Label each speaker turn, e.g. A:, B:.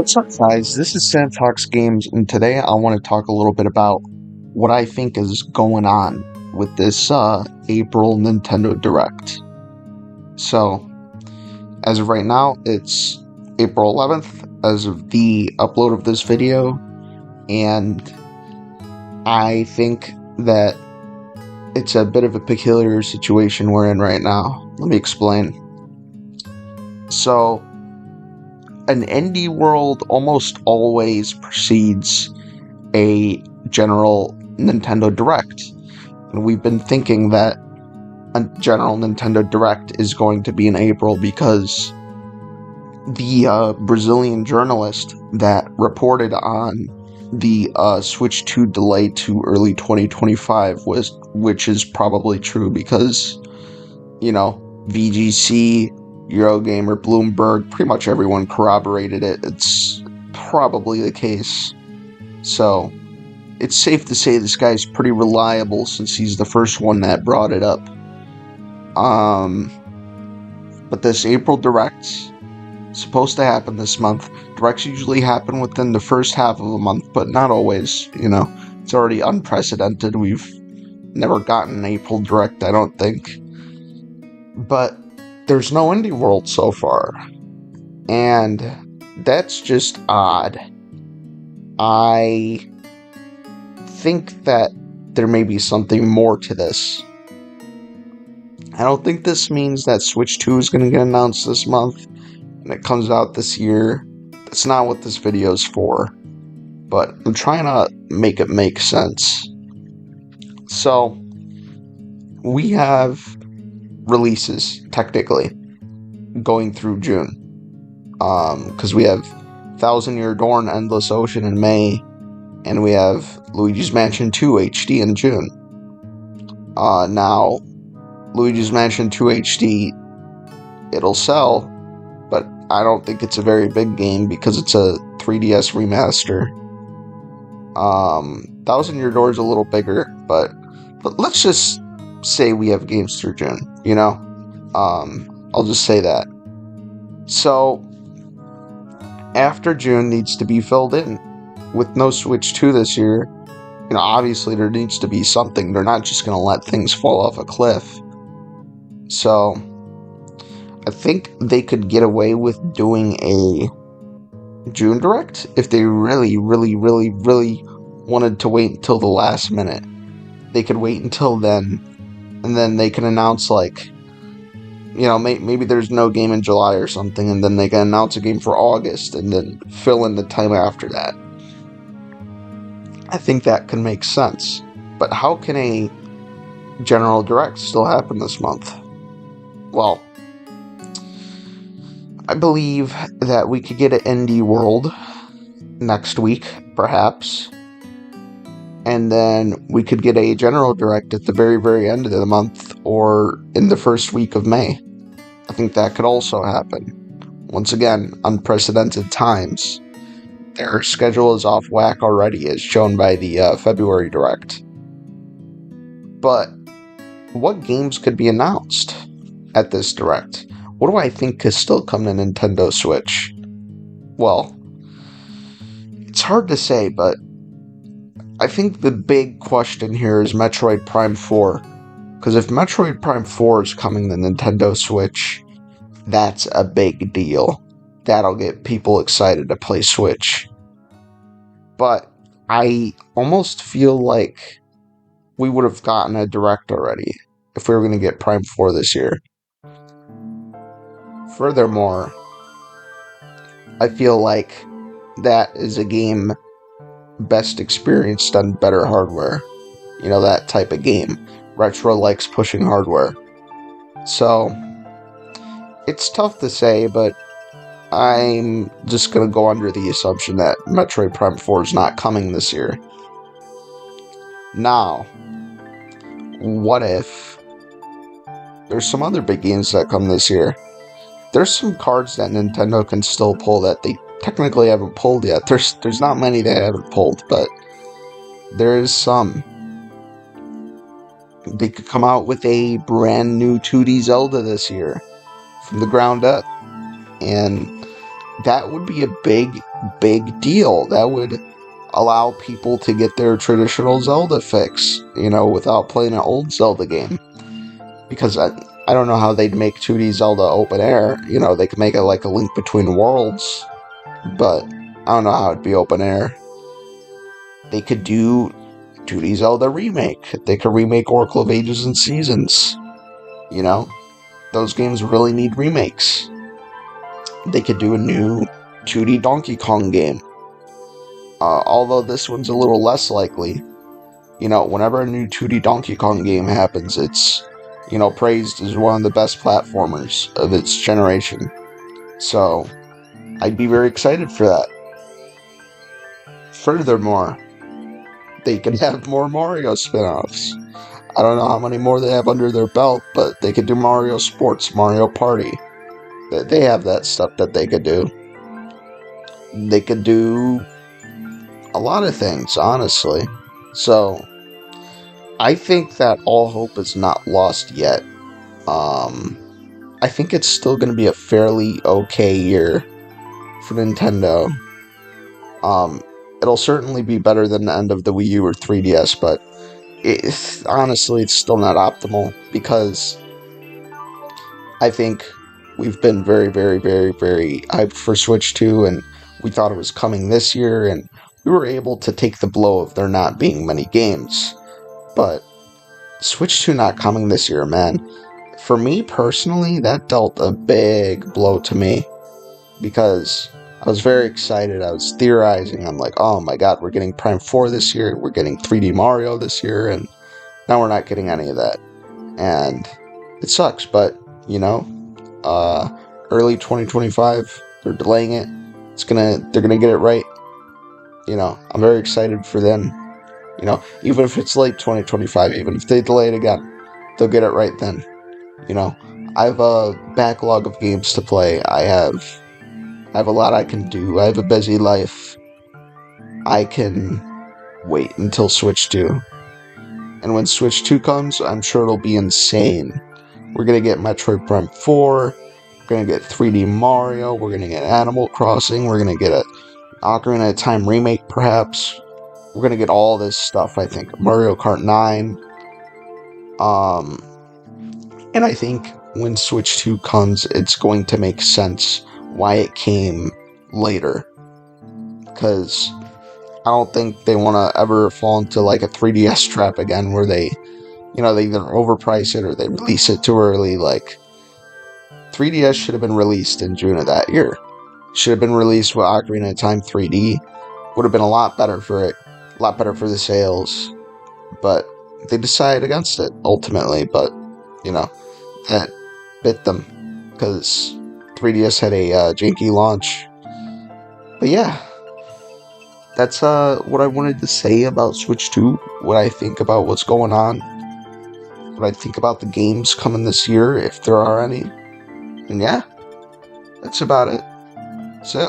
A: What's up, guys? This is Sam Talks Games, and today I want to talk a little bit about what I think is going on with this April Nintendo Direct. So, as of right now, it's April 11th as of the upload of this video, and I think that it's a bit of a peculiar situation we're in right now. Let me explain. So, an indie world almost always precedes a general Nintendo Direct. And we've been thinking that a general Nintendo Direct is going to be in April because the Brazilian journalist that reported on the Switch 2 delay to early 2025 which is probably true because, VGC, Eurogamer, Bloomberg, pretty much everyone corroborated it. It's probably the case. So, it's safe to say this guy's pretty reliable since he's the first one that brought it up. But this April Direct's supposed to happen this month. Directs usually happen within the first half of a month, but not always, It's already unprecedented. We've never gotten an April Direct, I don't think. But there's no Indie World so far. And that's just odd. I think that there may be something more to this. I don't think this means that Switch 2 is going to get announced this month and it comes out this year. That's not what this video is for. But I'm trying to make it make sense. So, we have releases, technically, going through June. Because we have 1,000 Year Door and Endless Ocean in May, and we have Luigi's Mansion 2 HD in June. Now, Luigi's Mansion 2 HD, it'll sell, but I don't think it's a very big game because it's a 3DS remaster. 1,000 Year Door is a little bigger, but let's just say we have games through June, I'll just say that. So, after June needs to be filled in. With no Switch 2 this year, obviously there needs to be something. They're not just going to let things fall off a cliff. So, I think they could get away with doing a June Direct if they really, really, really, really wanted to wait until the last minute. They could wait until then, and then they can announce, maybe there's no game in July or something, and then they can announce a game for August, and then fill in the time after that. I think that can make sense. But how can a general Direct still happen this month? Well, I believe that we could get an Indie World next week, perhaps. And then we could get a general Direct at the very, very end of the month or in the first week of May. I think that could also happen. Once again, unprecedented times. Their schedule is off whack already, as shown by the February Direct. But what games could be announced at this Direct? What do I think could still come to Nintendo Switch? Well, it's hard to say, but I think the big question here is Metroid Prime 4. Because if Metroid Prime 4 is coming to Nintendo Switch, that's a big deal. That'll get people excited to play Switch. But I almost feel like we would have gotten a Direct already if we were going to get Prime 4 this year. Furthermore, I feel like that is a game best experienced on better hardware. That type of game. Retro likes pushing hardware. So, it's tough to say, but I'm just going to go under the assumption that Metroid Prime 4 is not coming this year. Now, what if there's some other big games that come this year? There's some cards that Nintendo can still pull that they technically haven't pulled yet. There's not many they haven't pulled, but there is some. They could come out with a brand new 2D Zelda this year from the ground up. And that would be a big deal. That would allow people to get their traditional Zelda fix, without playing an old Zelda game. Because I don't know how they'd make 2D Zelda open air. They could make it like a Link Between Worlds, but I don't know how it'd be open air. They could do 2D Zelda remake. They could remake Oracle of Ages and Seasons. Those games really need remakes. They could do a new 2D Donkey Kong game. Although this one's a little less likely. Whenever a new 2D Donkey Kong game happens, it's, praised as one of the best platformers of its generation. So, I'd be very excited for that. Furthermore, they can have more Mario spin-offs. I don't know how many more they have under their belt, but they could do Mario Sports, Mario Party. They have that stuff that they could do. They could do a lot of things, honestly. So, I think that all hope is not lost yet. I think it's still going to be a fairly okay year for Nintendo. It'll certainly be better than the end of the Wii U or 3DS, but honestly, it's still not optimal, because I think we've been very, very, very, very hyped for Switch 2, and we thought it was coming this year, and we were able to take the blow of there not being many games. But Switch 2 not coming this year, man, for me personally, that dealt a big blow to me, because I was very excited. I was theorizing. I'm like, oh my god, we're getting Prime 4 this year, we're getting 3D Mario this year, and now we're not getting any of that. And it sucks, but, early 2025, they're delaying it. They're gonna get it right. I'm very excited for them. Even if it's late 2025, even if they delay it again, they'll get it right then. I have a backlog of games to play. I have a lot I can do. I have a busy life. I can wait until Switch 2. And when Switch 2 comes, I'm sure it'll be insane. We're going to get Metroid Prime 4. We're going to get 3D Mario. We're going to get Animal Crossing. We're going to get a Ocarina of Time remake, perhaps. We're going to get all this stuff, I think. Mario Kart 9. And I think when Switch 2 comes, it's going to make sense why it came later. Because I don't think they want to ever fall into like a 3DS trap again, where they either overprice it or they release it too early. Like, 3DS should have been released in June of that year. Should have been released with Ocarina of Time 3D. Would have been a lot better for it. A lot better for the sales. But they decided against it, ultimately. But, that bit them. Because 3DS had a janky launch. But yeah. That's what I wanted to say about Switch 2. What I think about what's going on. What I think about the games coming this year, if there are any. And yeah, that's about it. So